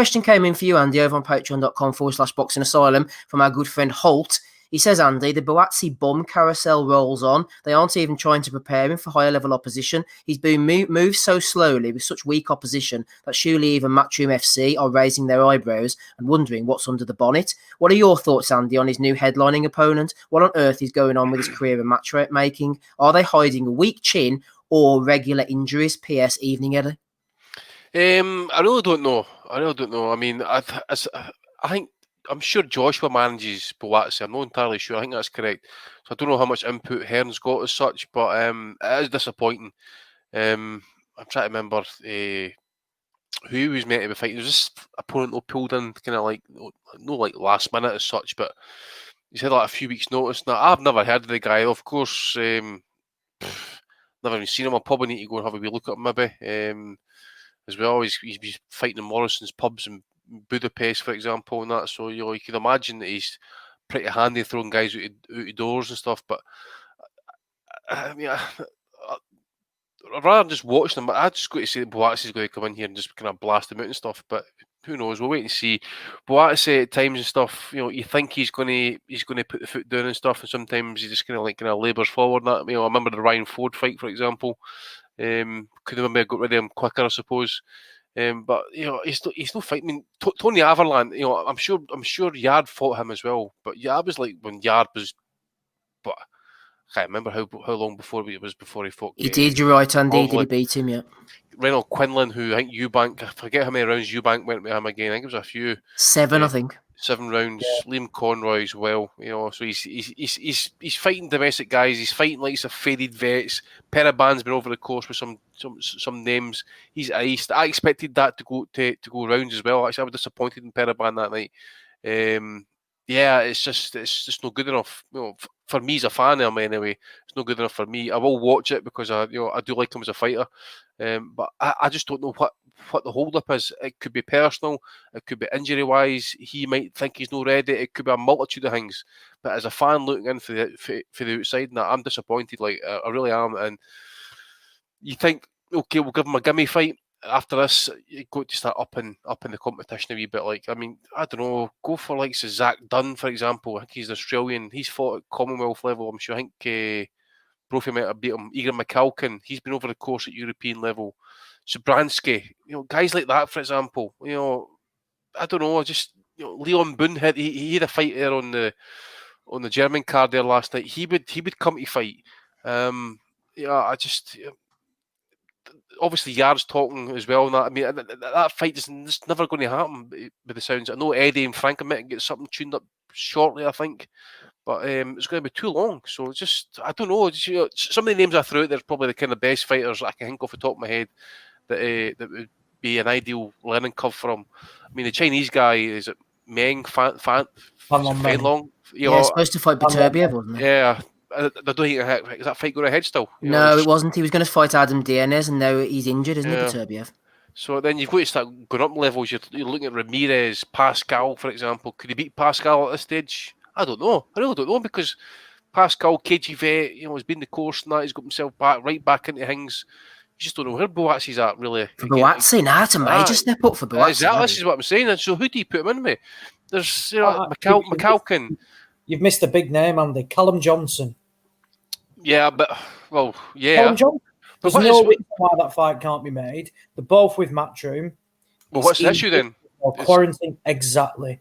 question came in for you, Andy, over on patreon.com/Boxing Asylum from our good friend Holt. He says, Andy, the Buatsi bum carousel rolls on. They aren't even trying to prepare him for higher level opposition. He's been moved so slowly with such weak opposition that surely even Matchroom FC are raising their eyebrows and wondering what's under the bonnet. What are your thoughts, Andy, on his new headlining opponent? What on earth is going on with his career in matchmaking? Are they hiding a weak chin or regular injuries? P.S. Evening, Eddie. I really don't know. I mean, I think I'm sure Joshua manages Buatsi. I'm not entirely sure. I think that's correct. So I don't know how much input Hearn's got as such, but it is disappointing. I'm trying to remember who he was meant to be fighting. It was just opponent who pulled in kind of like no like last minute as such, but he's had like a few weeks' notice. Now I've never heard of the guy. Of course, never even seen him. I'll probably need to go and have a wee look at him maybe. As well, he's fighting in Morrison's pubs in Budapest, for example, and that. So you can imagine that he's pretty handy throwing guys out of doors and stuff. But I mean, rather than just watching him, I just got to say that Buatsi's going to come in here and just kind of blast him out and stuff. But who knows? We'll wait and see. Buatsi at times and stuff, you think he's going to put the foot down and stuff, and sometimes he just kind of labours forward. And that I remember the Ryan Ford fight, for example. Could have maybe got rid of him quicker, I suppose. But he's no fighting. I mean, Tony Averland. I'm sure Yard fought him as well. But Yard was like when Yard was. But I can't remember how long before it was before he fought. He did. You're right, Andy. Did he beat him? Yeah. Reynold Quinlan, who I think Eubank. I forget how many rounds Eubank went with him again. I think it was a few. 7, I think. 7 rounds. Yeah. Liam Conroy as well. So he's fighting domestic guys. He's fighting like some faded vets. Paraban's been over the course with some names. He's iced. I expected that to go rounds as well. Actually, I was disappointed in Paraban that night. It's just not good enough. For me as a fan of him anyway, it's not good enough for me. I will watch it because I do like him as a fighter. But I just don't know what the hold up is. It could be personal, it could be injury wise. He might think he's not ready. It could be a multitude of things. But as a fan looking in for the outside, I'm disappointed. Like I really am. And you think, okay, we'll give him a gimme fight. After this, you got to start up in the competition a wee bit. Like, I mean, I don't know, go for like Zach Dunn, for example. I think he's Australian. He's fought at Commonwealth level. I'm sure. I think Brophy might have beat him. Egan McCalkin, he's been over the course at European level. Subransky, guys like that, for example. I don't know. Just Leon Boone he had a fight there on the German card there last night. He would come to fight. I just. Obviously, Yard's talking as well. And that, I mean, that fight is never going to happen with the sounds. I know Eddie and Frank are meant to get something tuned up shortly, I think. But it's going to be too long. So it's just, I don't know. Some of the names I threw out there are probably the kind of best fighters I can think off the top of my head that would be an ideal learning curve for him. I mean, the Chinese guy, is it Meng Fanlong? Yeah, supposed to fight Beterbiev, wasn't he? Yeah. I don't think is that fight going ahead still? No, it wasn't. He was going to fight Adam Dienes, and now he's injured, isn't he, Beterbiev? So then you've got to start going up levels. You're looking at Ramirez, Pascal, for example. Could he beat Pascal at this stage? I don't know. I really don't know because Pascal, KG vet, has been the course and that. He's got himself right back into things. You just don't know where Buatsi's at, really. For Buatsi, it's a major step up for Buatsi. Exactly, this is what I'm saying. And so who do you put him in with? There's McCalkin. You've missed a big name, Andy. Callum Johnson. Yeah, but Callum Johnson. There's no reason why that fight can't be made. They're both with Matchroom. Well, what's the issue then? Quarantine, exactly.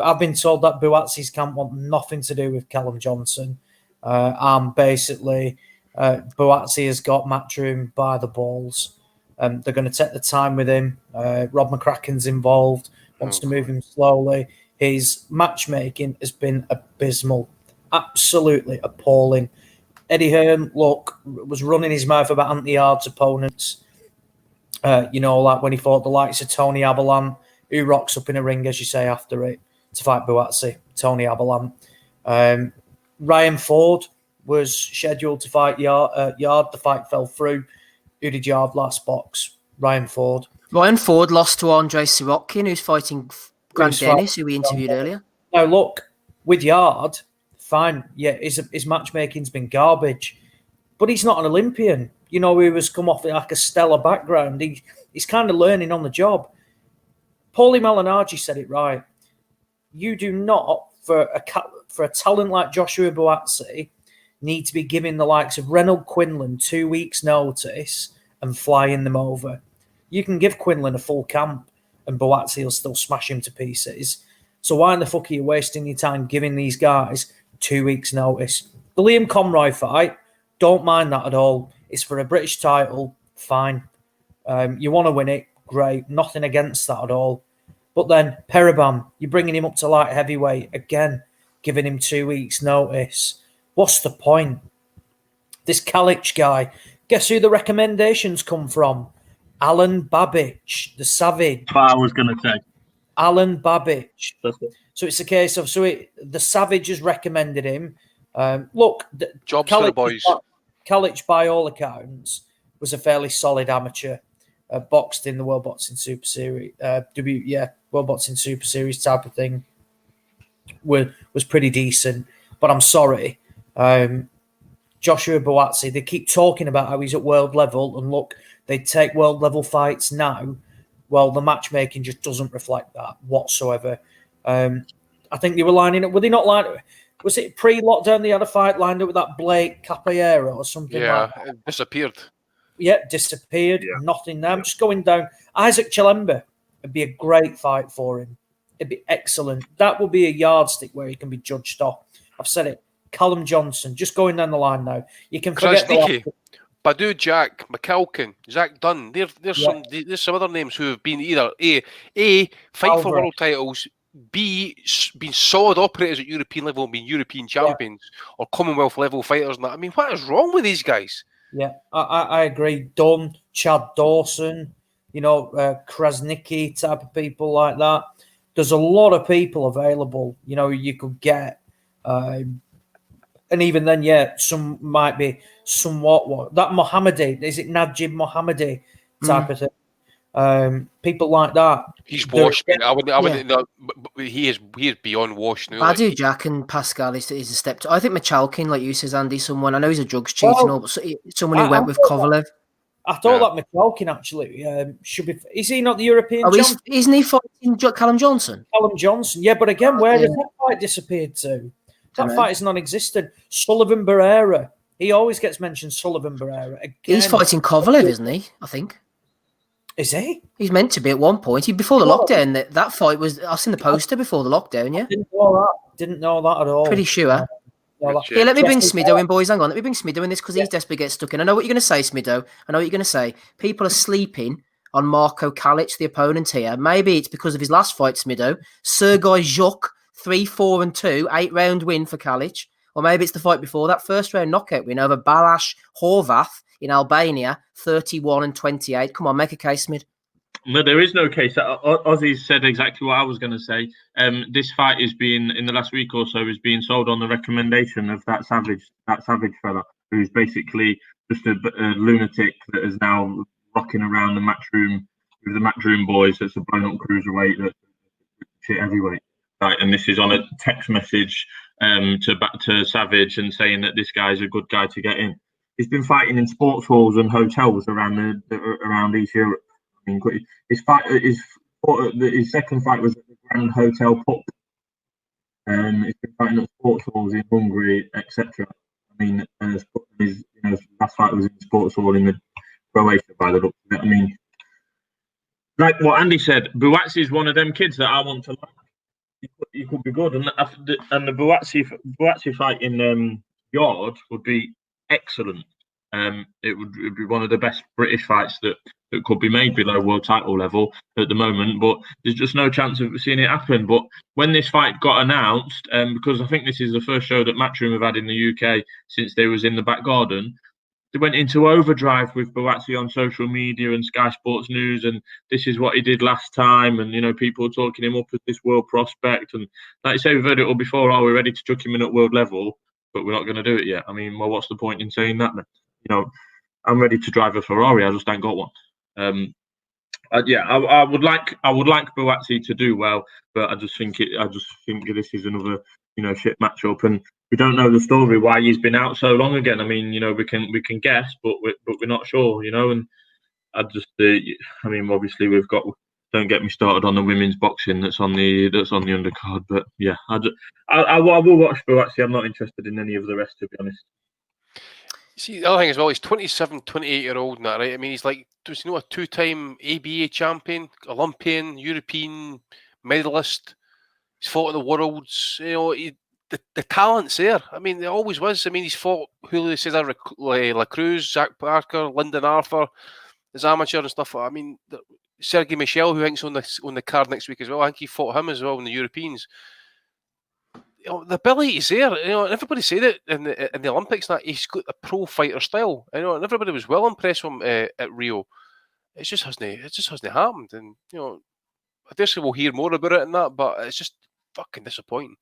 I've been told that Buatsi's camp want nothing to do with Callum Johnson. And basically, Buatsi has got Matchroom by the balls. They're going to take the time with him. Rob McCracken's involved, wants to move him slowly. His matchmaking has been abysmal, absolutely appalling. Eddie Hearn, was running his mouth about Anthony Yard's opponents. Like when he fought the likes of Tony Aberlant, who rocks up in a ring, as you say, after it, to fight Buatsi, Tony Aberlant. Ryan Ford was scheduled to fight Yard. The fight fell through. Who did Yard last box? Ryan Ford. Ryan Ford lost to Andrei Sirotkin, who's fighting Grant Dennis, who we interviewed earlier. Now, look, with Yard, fine. Yeah, his matchmaking's been garbage. But he's not an Olympian. He was come off like a stellar background. He's kind of learning on the job. Paulie Malignaggi said it right. You do not, for a talent like Joshua Buatsi, need to be giving the likes of Reynold Quinlan 2 weeks' notice and flying them over. You can give Quinlan a full camp and Buatsi will still smash him to pieces. So why in the fuck are you wasting your time giving these guys 2 weeks' notice? The Liam Conroy fight, don't mind that at all. It's for a British title, fine. You want to win it, great. Nothing against that at all. But then Peribam, you're bringing him up to light heavyweight again, giving him 2 weeks' notice. What's the point? This Kalic guy, guess who the recommendations come from? Alan Babbage, the Savage. That's what I was going to say. Alan Babbage. That's it. So it's a case of the Savage has recommended him. Look, Jobs for the boys. Kalic, by all accounts, was a fairly solid amateur. Boxed in the World Boxing Super Series, World Boxing Super Series type of thing. Was pretty decent, but I'm sorry, Joshua Buatsi. They keep talking about how he's at world level, and look, they take world level fights now. Well, the matchmaking just doesn't reflect that whatsoever. I think they were lining up. Were they not lining? Was it pre-lockdown? They had a fight lined up with that Blake Capaiero or something. Yeah, like that. it disappeared. Yeah, disappeared. Yeah. Nothing there. I'm just going down. Isaac Chilemba. It'd be a great fight for him. It'd be excellent. That will be a yardstick where he can be judged off. I've said it. Callum Johnson. Just going down the line now. You can forget Badu Jack, McCalkin, Zach Dunn. There's some other names who have been either A fight for world titles, B been solid operators at European level and been European champions, or Commonwealth level fighters. And that. I mean, what is wrong with these guys? Yeah, I agree. Dunn, Chad Dawson, Krasnicki type of people like that. There's a lot of people available, you could get. And even then, some might be somewhat that Mohammadi, is it Najib Mohammadi type of thing? People like that. He's washed. I wouldn't. No, he is beyond washed now. Badu Jack and Pascal is a step. I think Machalkin, like you says, Andy, someone I know he's a drugs cheat and all, but someone who went with Kovalev. I thought that Machalkin actually should be. Is he not the European champion? Isn't he fighting Callum Johnson? Callum Johnson, yeah, but again, where has that fight disappeared to? That fight is non-existent. Sullivan Barrera. He always gets mentioned, Sullivan Barrera. Again, he's fighting Kovalev, isn't he? I think. Is he? He's meant to be at one point. Before the lockdown, that fight was... I've seen the poster before the lockdown, yeah? Didn't know that at all. Pretty sure. Here, let me bring Smido in, boys. Hang on. Let me bring Smido in this because he's desperately getting stuck in. I know what you're going to say, Smido. I know what you're going to say. People are sleeping on Marco Kalic, the opponent here. Maybe it's because of his last fight, Smido. Sergei Zhuk, 3-4-2, 8-round win for Kalic. Or maybe it's the fight before that, first round knockout win over Balázs Horvath in Albania, 31-28. Come on, make a case, Smid. No, there is no case. Ozzy said exactly what I was going to say. This fight is being, in the last week or so, is being sold on the recommendation of that savage fella, who's basically just a lunatic that is now rocking around the matchroom with the matchroom boys. That's a blown-up cruiserweight, that's shit heavyweight. Right, and this is on a text message to Savage and saying that this guy's a good guy to get in. He's been fighting in sports halls and hotels around around East Europe. I mean, his second fight was at the Grand Hotel Pub. He's been fighting at sports halls in Hungary, etc. I mean, his last fight was in sports hall in Croatia, by the looks of it. I mean, like what Andy said, Buatsi is one of them kids that I want to like. He could be good, and the Buatsi fight in Yard would be excellent. It would be one of the best British fights that could be made below world title level at the moment, but there's just no chance of seeing it happen. But when this fight got announced, because I think this is the first show that Matchroom have had in the UK since they was in the back garden, they went into overdrive with Buatsi on social media and Sky Sports News, and this is what he did last time, and people talking him up as this world prospect. And like I say, we've heard it all before. Oh, we're ready to chuck him in at world level, but we're not going to do it yet. I mean, well, what's the point in saying that then? I'm ready to drive a Ferrari. I just ain't got one. I would like Buatsi to do well, but I just think this is another shit matchup, and we don't know the story why he's been out so long again. I mean, we can guess, but we're not sure, and I just obviously we've got don't get me started on the women's boxing that's on the undercard. But yeah, I will watch Buatsi. I'm not interested in any of the rest, to be honest. See, the other thing as well, he's 27, 28-year-old and that, right? I mean, he's like, does he know, a 2-time ABA champion, Olympian, European medalist. He's fought at the Worlds. The talent's there. I mean, there always was. I mean, he's fought Julio Cesar La Cruz, Zach Parker, Lyndon Arthur, as amateur and stuff. I mean, Sergey Michel, who I think's on the card next week as well. I think he fought him as well in the Europeans. The ability is there. Everybody said it in the Olympics that he's got a pro fighter style. And everybody was well impressed with him at Rio. It just hasn't happened. And I dare say we'll hear more about it and that, but it's just fucking disappointing.